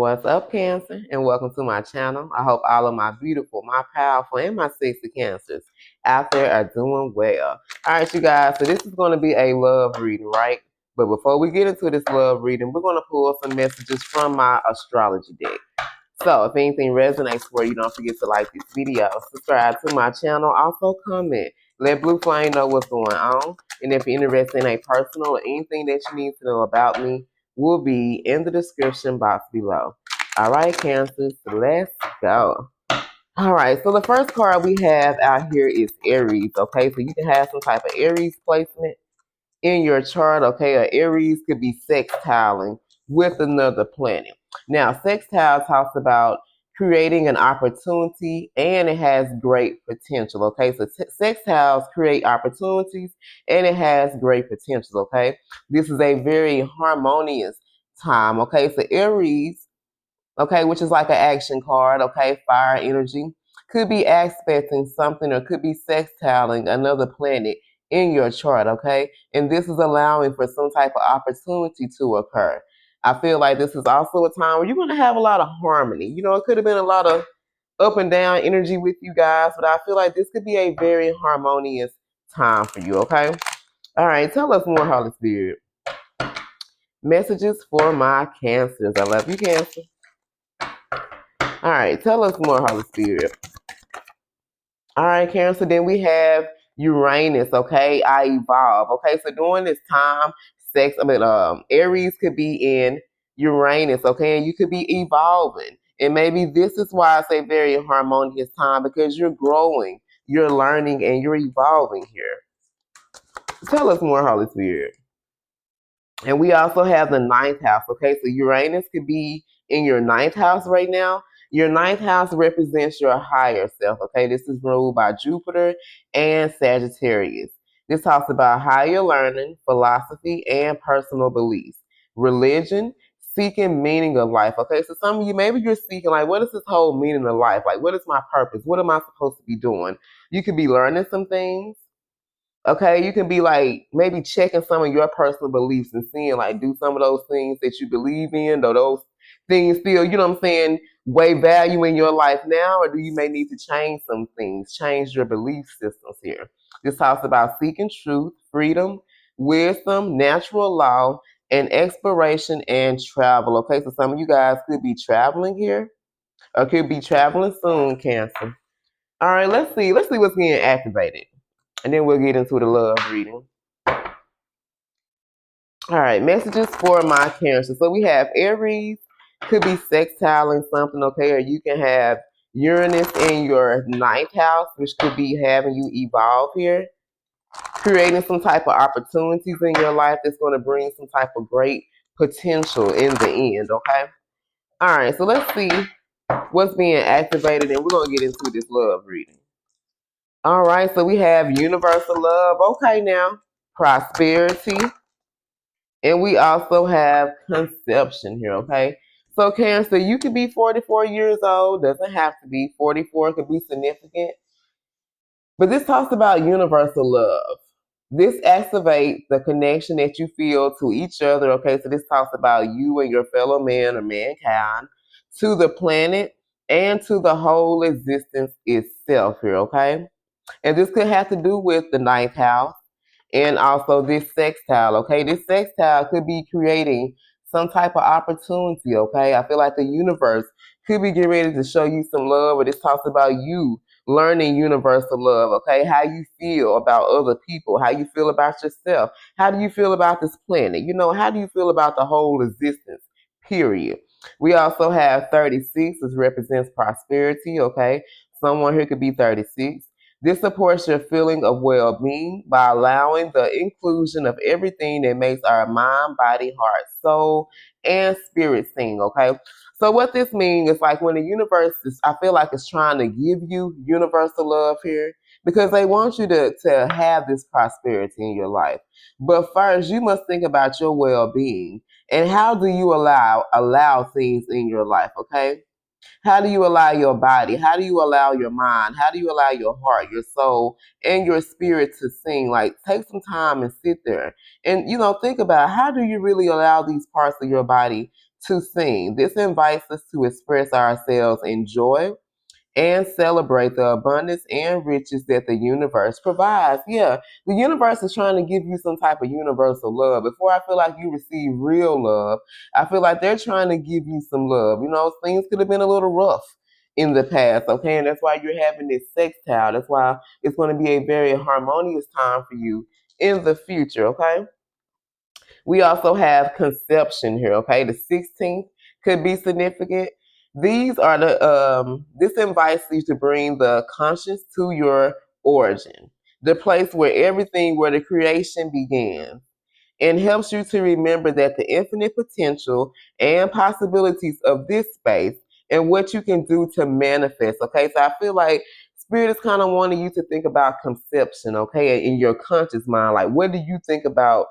What's up, Cancer? And welcome to my channel. I hope all of my beautiful, my powerful, and my sexy Cancers out there are doing well. All right, you guys, so this is going to be a love reading, right? But before we get into this love reading, we're going to pull some messages from my astrology deck. So if anything resonates for you, don't forget to like this video, subscribe to my channel, also comment. Let Blue Flame know what's going on. And if you're interested in a personal or anything that you need to know about me, will be in the description box below. All right, Cancers, let's go. All right, so the first card we have out here is Aries, okay? So you can have some type of Aries placement in your chart, okay? Or Aries could be sextiling with another planet. Now, sextile talks about creating an opportunity and it has great potential, okay? So sextiles create opportunities and it has great potential, okay? This is a very harmonious time, okay? So Aries, okay, which is like an action card, okay? Fire energy could be aspecting something or could be sextiling another planet in your chart, okay? And this is allowing for some type of opportunity to occur. I feel like this is also a time where you're going to have a lot of harmony. You know, it could have been a lot of up and down energy with you guys, but I feel like this could be a very harmonious time for you, okay? All right, tell us more, Holy Spirit. Messages for my Cancers. I love you, Cancer. All right, tell us more, Holy Spirit. All right, Cancer, then we have Uranus, okay? I evolve, okay? So during this time, Aries could be in Uranus, okay? And you could be evolving. And maybe this is why it's a very harmonious time because you're growing, you're learning, and you're evolving here. Tell us more, Holy Spirit. And we also have the ninth house, okay? So Uranus could be in your ninth house right now. Your ninth house represents your higher self, okay? This is ruled by Jupiter and Sagittarius. This talks about higher learning, philosophy, and personal beliefs. Religion, seeking meaning of life, okay? So some of you, maybe you're seeking, like, what is this whole meaning of life? Like, what is my purpose? What am I supposed to be doing? You could be learning some things. Okay, you can be like maybe checking some of your personal beliefs and seeing like do some of those things that you believe in, or those things still, you know what I'm saying, weigh value in your life now, or do you may need to change some things, change your belief systems here. This talks about seeking truth, freedom, wisdom, natural law, and exploration and travel. Okay, so some of you guys could be traveling here, or could be traveling soon, Cancer. All right, let's see what's being activated. And then we'll get into the love reading. All right, messages for my Cancer. So we have Aries, could be sextiling something, okay? Or you can have Uranus in your ninth house, which could be having you evolve here. Creating some type of opportunities in your life that's going to bring some type of great potential in the end, okay? All right, so let's see what's being activated, and we're going to get into this love reading. All right, so we have universal love. Okay, now prosperity. And we also have conception here, okay? So Cancer, you could be 44 years old. Doesn't have to be. 44 could be significant. But this talks about universal love. This activates the connection that you feel to each other, okay? So this talks about you and your fellow man or mankind, to the planet, and to the whole existence itself here, okay? And this could have to do with the ninth house and also this sextile, okay? This sextile could be creating some type of opportunity, okay? I feel like the universe could be getting ready to show you some love, or this talks about you learning universal love, okay? How you feel about other people, how you feel about yourself, how do you feel about this planet, you know, how do you feel about the whole existence, period. We also have 36, which represents prosperity, okay? Someone here could be 36. This supports your feeling of well-being by allowing the inclusion of everything that makes our mind, body, heart, soul, and spirit sing, okay? So what this means is like when the universe is, I feel like it's trying to give you universal love here because they want you to have this prosperity in your life. But first, you must think about your well-being and how do you allow things in your life, okay? How do you allow your body? How do you allow your mind? How do you allow your heart, your soul, and your spirit to sing? Like, take some time and sit there and, you know, think about how do you really allow these parts of your body to sing. This invites us to express ourselves in joy and celebrate the abundance and riches that the universe provides. Yeah, the universe is trying to give you some type of universal love. Before I feel like you receive real love, I feel like they're trying to give you some love. You know, things could have been a little rough in the past, okay? And that's why you're having this sextile. That's why it's going to be a very harmonious time for you in the future, okay? We also have conception here, okay? The 16th could be significant. These are this invites you to bring the conscious to your origin, the place where the creation began, and helps you to remember that the infinite potential and possibilities of this space and what you can do to manifest. Okay, so I feel like Spirit is kind of wanting you to think about conception, okay, in your conscious mind. Like, what do you think about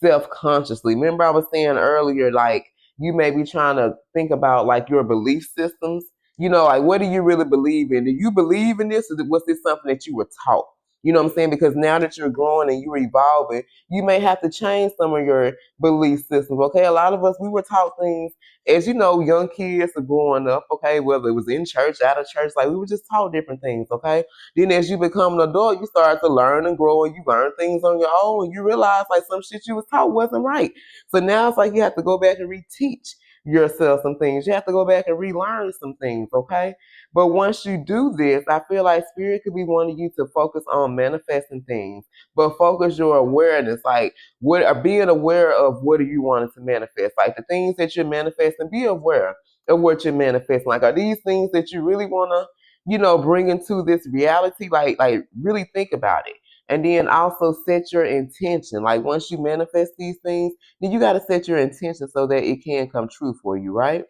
self consciously? Remember, I was saying earlier, like, you may be trying to think about like your belief systems. You know, like, what do you really believe in? Do you believe in this, or was this something that you were taught? You know what I'm saying? Because now that you're growing and you're evolving, you may have to change some of your belief systems. Okay, a lot of us, we were taught things as you know, young kids are growing up. Okay, whether it was in church, out of church, like we were just taught different things. Okay, then as you become an adult, you start to learn and grow, and you learn things on your own, and you realize like some shit you was taught wasn't right. So now it's like you have to go back and reteach yourself some things. You have to go back and relearn some things. Okay, but once you do this, I feel like Spirit could be wanting you to focus on manifesting things, but focus your awareness, like what are being aware of what are you wanting to manifest, like the things that you're manifesting. Be aware of what you're manifesting. Like, are these things that you really want to, bring into this reality? Like really think about it. And then also set your intention. Like once you manifest these things, then you got to set your intention so that it can come true for you, right?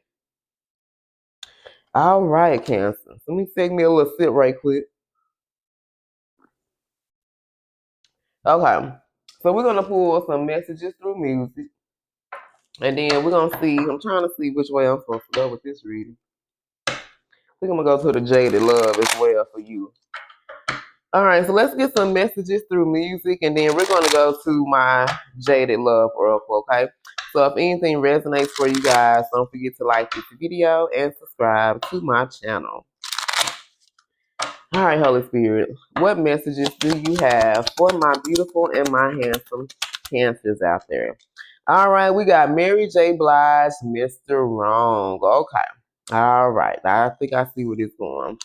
All right, Cancer. Let me take me a little sip right quick. Okay. So we're gonna pull some messages through music. And then we're gonna see. I'm trying to see which way I'm supposed to go with this reading. I think I'm gonna go to the Jaded Love as well for you. All right, so let's get some messages through music, and then we're gonna go to my Jaded Love Oracle, okay? So if anything resonates for you guys, don't forget to like this video and subscribe to my channel. All right, Holy Spirit, what messages do you have for my beautiful and my handsome Cancers out there? All right, we got Mary J. Blige, Mr. Wrong. Okay. All right, I think I see what it's going.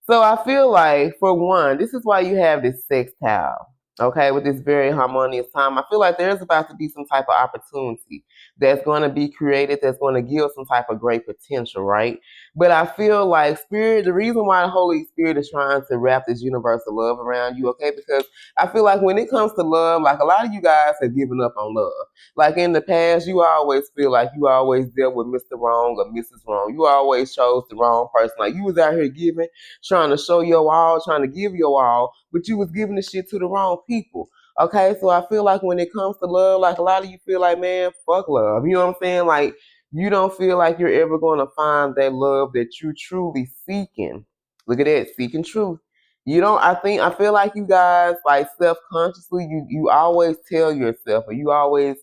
So I feel like, for one, this is why you have this sextile, okay, with this very harmonious time. I feel like there's about to be some type of opportunity that's going to be created, that's going to give some type of great potential, right? But I feel like Spirit, the reason why the Holy Spirit is trying to wrap this universal love around you, okay, because I feel like when it comes to love, like a lot of you guys have given up on love. Like in the past, you always feel like you always dealt with Mr. Wrong or Mrs. Wrong. You always chose the wrong person. Like you was out here giving, trying to show your all, trying to give your all, but you was giving the shit to the wrong people. Okay, so I feel like when it comes to love, like a lot of you feel like, man, fuck love. You know what I'm saying? Like you don't feel like you're ever gonna find that love that you truly seeking. Look at that, seeking truth. You don't. I feel like you guys, like self-consciously, you always tell yourself, or you always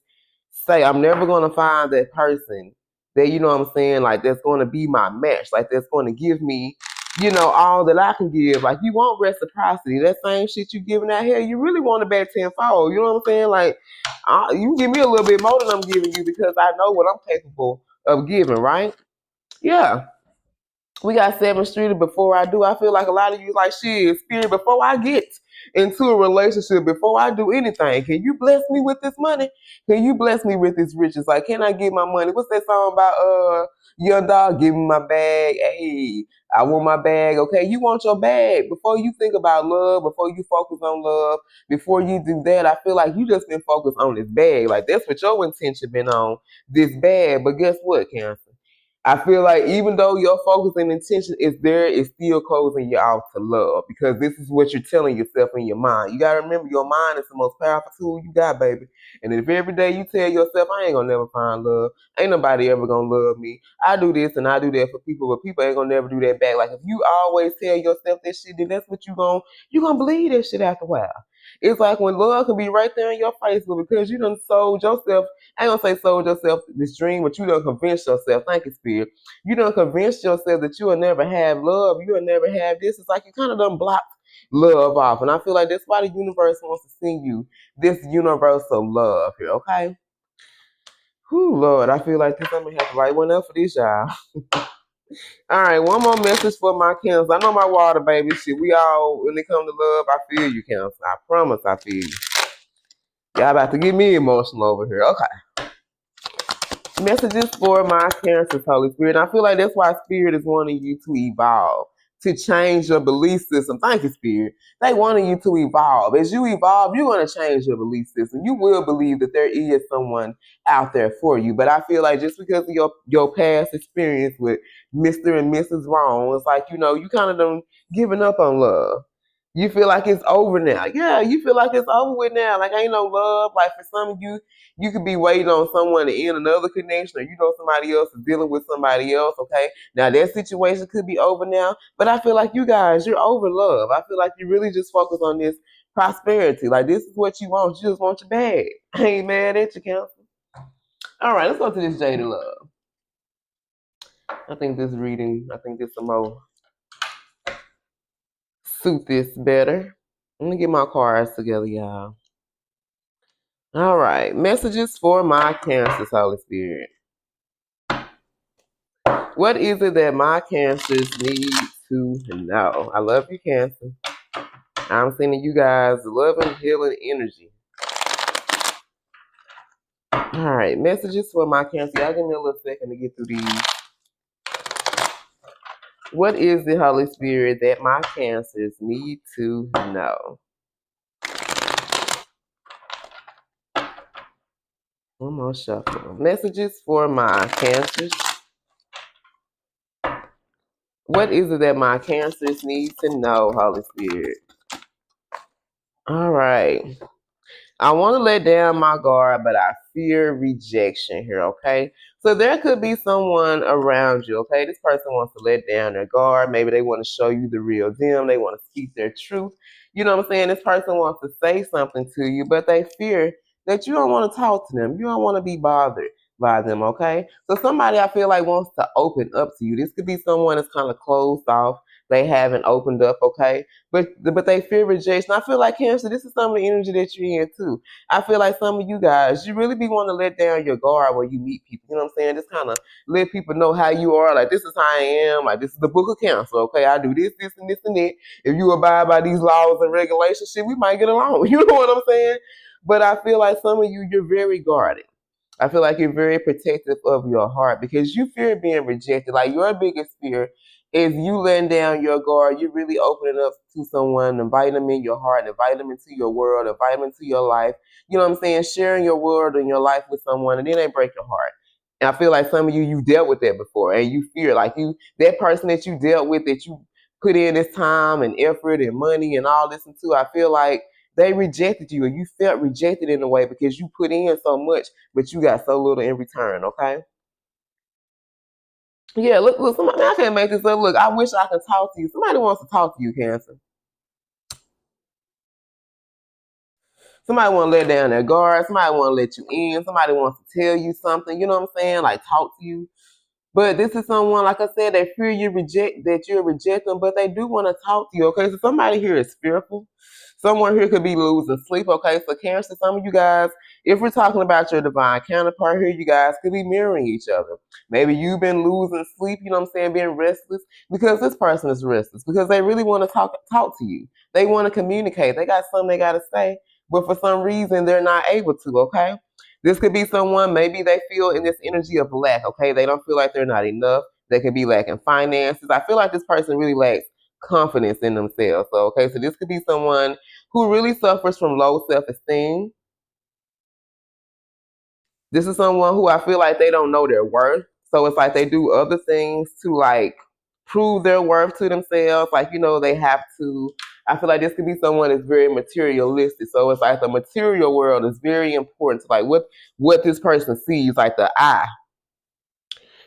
say, I'm never gonna find that person that, you know what I'm saying, like that's gonna be my match, like that's gonna give me, all that I can give. Like you want reciprocity. That same shit you giving out here, you really want it back tenfold. You know what I'm saying? Like you give me a little bit more than I'm giving you because I know what I'm capable of giving, right? Yeah. We got 7th Street before I do. I feel like a lot of you like, shit, Spirit, before I get into a relationship, before I do anything, can you bless me with this money? Can you bless me with this riches? Like, can I get my money? What's that song about Young Dog? Give me my bag. Hey, I want my bag. Okay, you want your bag. Before you think about love, before you focus on love, before you do that, I feel like you just been focused on this bag. Like that's what your intention been on, this bag. But guess what, Cancer? I feel like even though your focus and intention is there, it's still closing you out to love because this is what you're telling yourself in your mind. You gotta remember your mind is the most powerful tool you got, baby. And if every day you tell yourself, I ain't gonna never find love, ain't nobody ever gonna love me. I do this and I do that for people, but people ain't gonna never do that back. Like if you always tell yourself that shit, then that's what you gonna believe that shit after a while. It's like when love can be right there in your face, but because you done sold yourself, I ain't gonna say sold yourself this dream, but you done convinced yourself, thank you, Spirit. You done convinced yourself that you will never have love, you will never have this. It's like you kind of done blocked love off. And I feel like that's why the universe wants to send you this universal love here, okay? Whew, Lord, I feel like this, I'm gonna have to write one up for this, y'all. All right, one more message for my Cancer. I know my water baby shit. We all, when it comes to love, I feel you, Cancer. I promise I feel you. Y'all about to get me emotional over here. Okay. Messages for my Cancer's Holy Spirit. And I feel like that's why Spirit is wanting you to evolve, to change your belief system. Thank you, Spirit. They wanting you to evolve. As you evolve, you're going to change your belief system. You will believe that there is someone out there for you. But I feel like just because of your past experience with Mr. and Mrs. Wrong, it's like, you kind of done giving up on love. You feel like it's over now. Yeah, you feel like it's over with now. Like ain't no love. Like for some of you, you could be waiting on someone to end another connection, or somebody else is dealing with somebody else. Okay, now that situation could be over now, but I feel like you guys, you're over love. I feel like you really just focus on this prosperity. Like this is what you want. You just want your bag. I ain't mad at you, Counsel. All right, let's go to this jaded love. I think this some more suit this better. Let me get my cards together, y'all. All right, messages for my Cancers, Holy Spirit. What is it that my Cancers need to know? I love you, Cancer. I'm sending you guys love and healing energy. All right, messages for my Cancer. Y'all give me a little second to get through these. What is the Holy Spirit that my Cancers need to know? One more shuffle. Messages for my Cancers. What is it that my Cancers need to know, Holy Spirit? All right. I want to let down my guard, but I fear rejection here, okay? So there could be someone around you, okay? This person wants to let down their guard. Maybe they want to show you the real them. They want to speak their truth. You know what I'm saying? This person wants to say something to you, but they fear that you don't want to talk to them. You don't want to be bothered by them, okay? So somebody I feel like wants to open up to you. This could be someone that's kind of closed off. They haven't opened up, okay? But they fear rejection. I feel like Cancer, this is some of the energy that you're in too. I feel like some of you guys, you really be wanting to let down your guard when you meet people. You know what I'm saying? Just kind of let people know how you are. Like this is how I am. Like this is the book of Cancer. Okay, I do this, this, and this, and that. If you abide by these laws and regulations, shit, we might get along. You know what I'm saying? But I feel like some of you, you're very guarded. I feel like you're very protective of your heart because you fear being rejected. Like your biggest fear is you letting down your guard. You really opening up to someone, inviting them in your heart, inviting them into your world, inviting them into your life. You know what I'm saying? Sharing your world and your life with someone, and then they break your heart. And I feel like some of you dealt with that before, and you fear like that person that you dealt with, that you put in this time and effort and money and all this into. I feel like they rejected you, and you felt rejected in a way because you put in so much, but you got so little in return. Okay. Yeah, look, somebody, I can't make this up. Look, I wish I could talk to you. Somebody wants to talk to you, Cancer. Somebody want to let down their guard. Somebody want to let you in. Somebody wants to tell you something. You know what I'm saying? Like talk to you. But this is someone, like I said, they fear that you'll reject them, but they do want to talk to you. Okay, so somebody here is fearful. Someone here could be losing sleep. Okay, so Cancer, some of you guys, if we're talking about your divine counterpart here, you guys could be mirroring each other. Maybe you've been losing sleep. You know what I'm saying? Being restless because this person is restless because they really want to talk to you. They want to communicate. They got something they got to say, but for some reason they're not able to. Okay. This could be someone, maybe they feel in this energy of lack, okay? They don't feel like they're not enough. They could be lacking finances. I feel like this person really lacks confidence in themselves. So, okay, so this could be someone who really suffers from low self-esteem. This is someone who I feel like they don't know their worth. So it's like they do other things to like prove their worth to themselves. Like, they have to. I feel like this could be someone that's very materialistic. So it's like the material world is very important to like what this person sees, like the eye.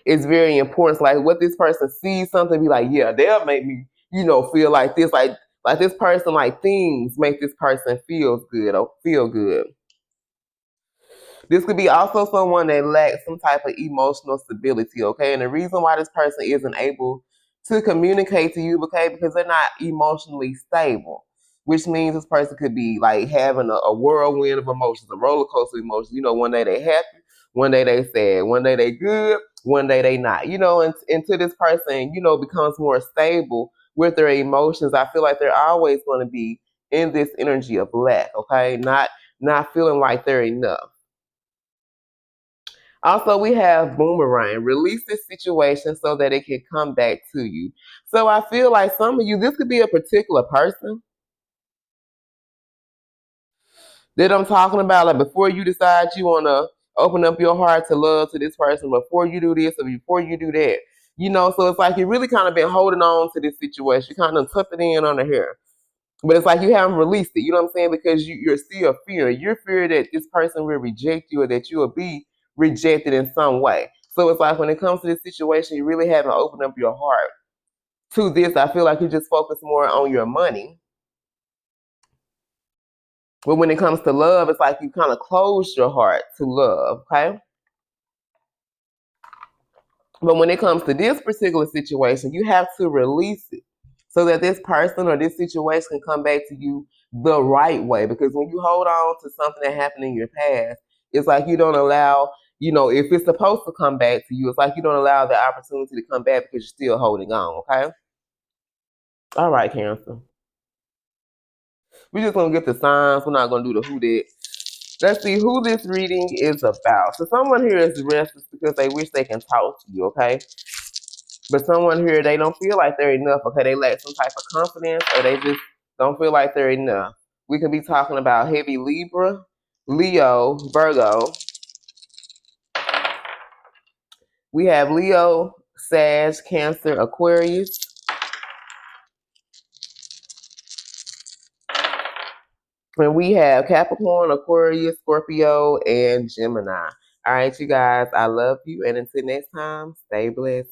It's very important. So like what this person sees something, be like, yeah, they'll make me, feel like this. Like Like this person, like things make this person feel good or feel good. This could be also someone that lacks some type of emotional stability, okay? And the reason why this person isn't able to communicate to you, okay, because they're not emotionally stable, which means this person could be like having a whirlwind of emotions, a roller coaster of emotions. You know, one day they happy, one day they sad, one day they good, one day they not. You know, until this person, you know, becomes more stable with their emotions, I feel like they're always going to be in this energy of lack, okay? Not feeling like they're enough. Also, we have boomerang. Release this situation so that it can come back to you. So I feel like some of you, this could be a particular person that I'm talking about. Like before you decide you want to open up your heart to love to this person, before you do this or before you do that, you know. So it's like you really kind of been holding on to this situation. You kind of tucked it in under here. But it's like you haven't released it. You know what I'm saying? Because you're still fearing. You're fearing that this person will reject you or that you will be rejected in some way. So it's like when it comes to this situation, you really haven't opened up your heart to this. I feel like you just focus more on your money. But when it comes to love, it's like you kind of closed your heart to love, okay? But when it comes to this particular situation, you have to release it so that this person or this situation can come back to you the right way. Because when you hold on to something that happened in your past, it's like you don't allow, you know, if it's supposed to come back to you, it's like you don't allow the opportunity to come back because you're still holding on, okay? All right, Cancer. We're just going to get the signs. We're not going to do the who did. Let's see who this reading is about. So someone here is restless because they wish they can talk to you, okay? But someone here, they don't feel like they're enough, okay? They lack some type of confidence or they just don't feel like they're enough. We could be talking about heavy Libra, Leo, Virgo. We have Leo, Sag, Cancer, Aquarius. And we have Capricorn, Aquarius, Scorpio, and Gemini. All right, you guys, I love you. And until next time, stay blessed.